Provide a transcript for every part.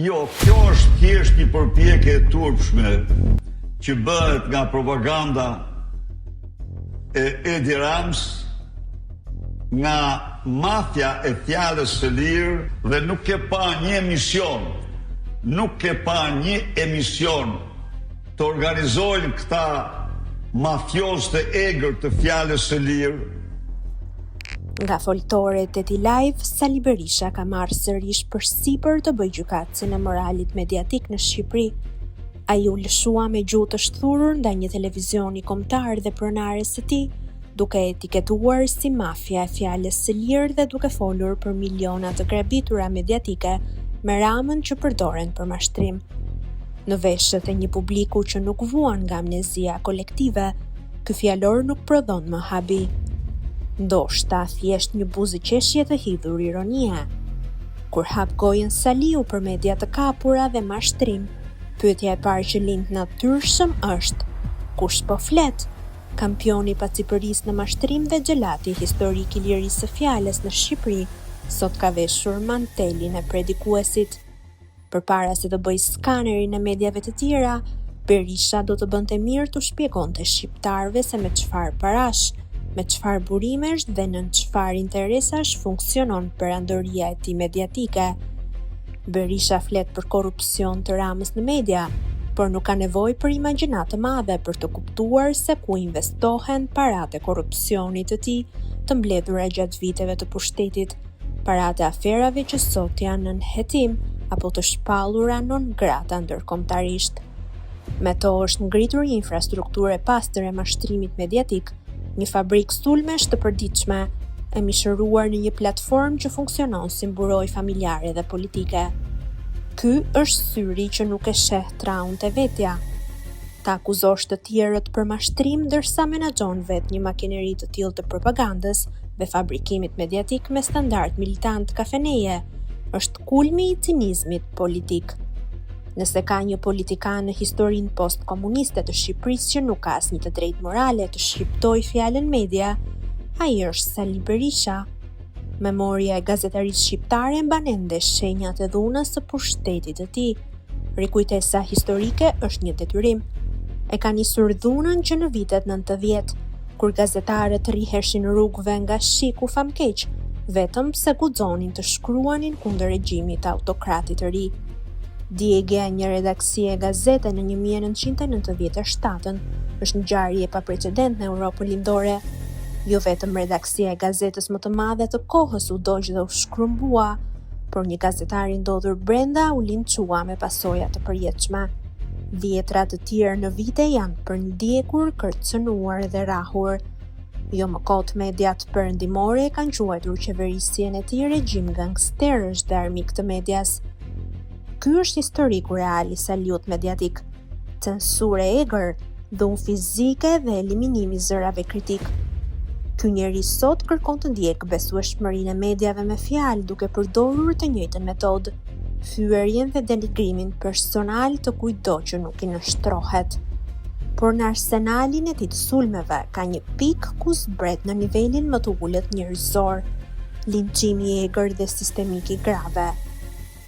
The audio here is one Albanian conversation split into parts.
Jo, kjo është thjesht një përpjekje e turpshme që bëhet nga propaganda e Edi Rams, nga mafja e fjalës së lirë, dhe nuk e pa një emision të organizojnë këta mafios të egër të fjalës së lirë. Nga foltoret e Live, Sali Berisha ka marrë sërish përsipër të bëjë gjykatësin e moralit mediatik në Shqipëri. Ai u lëshua me gjuhë të shthurur ndaj një televizioni kombëtar dhe pronares së tij, duke etiketuar si mafia e fjalës së lirë dhe duke folur për miliona të grabitura mediatike me ramën që përdoren për mashtrim. Në veshët e një publiku që nuk vuan nga amnezia kolektive, ky fjalor nuk prodhon më habi. Ndoshta thjesht një buzëqeshje të hidhur ironie. Kur hap gojën Saliu për media të kapura dhe mashtrim, pyetja e parë që lind natyrshëm është: kush po flet? Kampioni pacipërisë në mashtrim dhe xhelati historik i lirisë së fjalës në Shqipëri sot ka veshur mantelin e predikuesit. Përpara se të bëjë skanerin e mediave të tjera, Berisha do të bënte mirë të shpjegonte shqiptarëve se me çfarë parash, me çfarë burimesh dhe në çfarë interesash funksionon perandoria e tij mediatike. Berisha flet për korrupsion të Ramës në media, por nuk ka nevojë për imagjinat të madhe për të kuptuar se ku investohen paratë e korrupsionit të tij, të mbledhura gjatë viteve të pushtetit, paratë e aferave që sot janë në hetim apo të shpallura non grata ndërkombëtarisht. Me to është ngritur një infrastrukturë e pastër e mashtrimit mediatik, një fabrikë sulmesh të përditshme, e mishëruar në një platformë që funksionon si mburoj familjare dhe politike. Ky është syri që nuk e sheh traunt e vetja. Ta akuzosh të tjerët për mashtrim ndërsa menaxhon vetë një makineri të tillë të propagandës dhe fabrikimit mediatik me standard militant kafeneje, është kulmi i cinizmit politik. Nëse ka një politikan në historinë post-komuniste të Shqipërisë që nuk ka asnjë të drejtë morale të shqiptojë fjalën media, ai është Sali Berisha. Memoria e gazetarisë shqiptare mban ende shenjat e dhunës së pushtetit të tij. Rikujtesa historike është një detyrim. E ka nisur dhunën që në vitet 90, kur gazetarët rriheshin rrugëve nga shiku famkeq, vetëm pse guxonin të shkruanin kundër regjimit autokratit të ri. Djegja e një redaksie gazete në 1997 është një ngjarje pa precedent në Europën lindore. Jo vetëm redaksia e gazetës më të madhe të kohës u doq dhe u shkrumbua, por një gazetar i ndodhur brenda u linçua me pasoja të përjetshme. Dhjetra të tjerë në vite janë përndjekur, kërcënuar dhe rrahur. Jo më kot mediat perëndimore kanë quajtur qeverisjen e tij regjim gangsterësh dhe armik të medias. Ky është historiku real i Saliut mediatik: censurë e egër, dhunë fizike dhe eliminimi i zërave kritik. Ky njeri sot kërkon të ndjekë besueshmërinë e mediave me fjalë duke përdorur të njëjtën metodë, fyerjen dhe denigrimin personal të kujdo që nuk i nështrohet. Por në arsenalin e tij të sulmeve ka një pikë ku zbret në nivelin më të ulët njerëzor, linçimi i egër dhe sistemik i grave.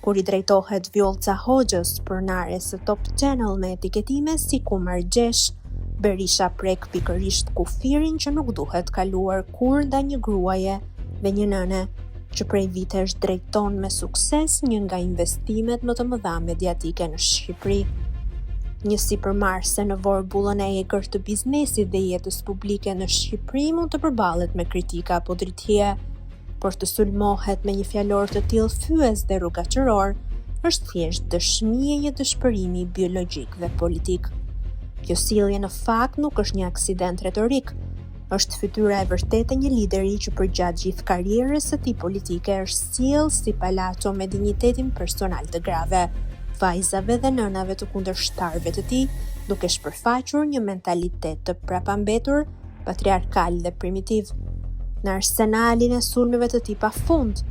Kur i drejtohet Vjollca Hoxhës, pronares së Top Channel me etiketime si Kumargjesh, Berisha prek pikërisht kufirin që nuk duhet kaluar kur ndaj një gruaje dhe një nëne, që prej vitesh drejton me sukses një nga investimet më të mëdha mediatike në Shqipëri. Një sipërmarrëse në vorbullën e egër të biznesit dhe jetës publike në Shqipëri mund të përballet me kritika apo dritje, por të sulmohet me një fjalor të tillë fyes dhe rrugaqëror është thjesht dëshmi e një dëshpërimi biologjik dhe politik. Kjo sjellje në fakt nuk është një aksident retorik, është fytyra e vërtetë e një lideri që përgjatë gjithë karrierës së tij politike është sjell si palaço me dinjitetin personal të grave, vajzave dhe nënave të kundërshtarëve të tij, duke shpërfaqur një mentalitet të prapambetur, patriarkal dhe primitiv. Në arsenalin e sulmeve të tij pafund,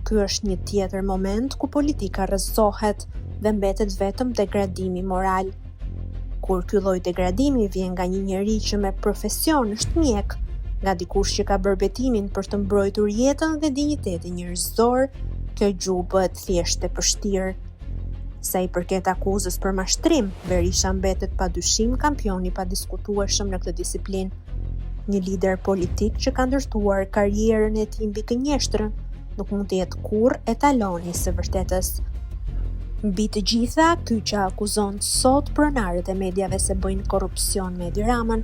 ky është një tjetër moment ku politika rrëzohet dhe mbetet vetëm degradimi moral. Kur ky lloj degradimi vjen nga një njeri që me profesion është mjek, nga dikush që ka bërë betimin për të mbrojtur jetën dhe dinjitetin njerëzor, kjo gjuhë bëhet thjesht e vështirë. Sa i përket akuzës për mashtrim, Berisha mbetet padyshim kampioni pa diskutueshëm në këtë disiplinë. Një lider politik që ka ndërtuar karrierën e tij mbi gënjeshtrën nuk mund të jetë kurrë etaloni së vërtetës. Mbi të gjitha, ky që akuzon sot pronarët e mediave se bëjnë korrupsion me Edi Ramën,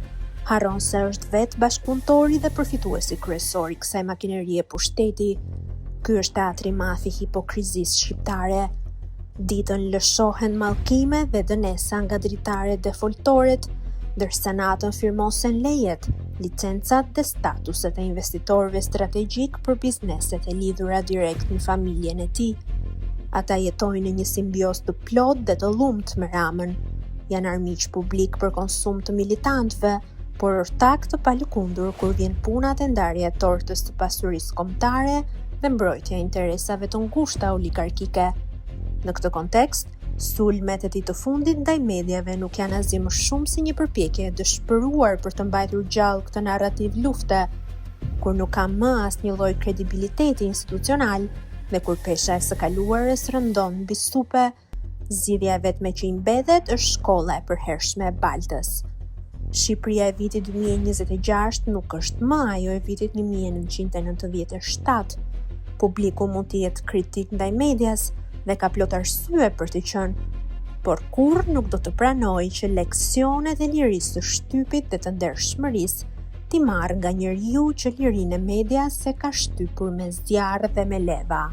harron se është vetë bashkëpunëtori dhe përfituesi kryesor i kësaj makinerie pushteti. Ky është teatri mafi hipokrizisë shqiptare. Ditën lëshohen mallkime dhe dënesa nga dritaret dhe foltoret, ndërsa natën firmosen lejet, licencat dhe statuset e investitorëve strategjik për bizneset e lidhura direkt në familjen e tij. Ata jetojnë në një simbios të plot dhe të lumët me Ramën. Janë armiq publik për konsum të militantëve, por ortak të palëkundur kur vjen puna te ndarja e tortës të pasurisë kombëtare dhe mbrojtja e interesave të ngushta oligarkike. Në këtë kontekst, sulmet e tij të fundit ndaj mediave nuk janë asgjë më shumë si një përpjekje e dëshpëruar për të mbajtur gjallë këtë narrativ lufte, kur nuk ka më asnjë lloj kredibiliteti institucional dhe kur pesha e së kaluarës rëndon mbi stupe, zgjidhja e vetme që i mbetet është shkolla e përhershme e Baltës. Shqipëria e vitit 2026 nuk është më ajo e vitit 1997. Publiku mund të jetë kritik ndaj medias dhe ka plot arsye për të qenë, por kurrë nuk do të pranojë që leksionet e lirisë së shtypit dhe të ndershmërisë t'i marrë nga njeriu që lirinë e medias e ka shtypur me zjarr dhe me leva.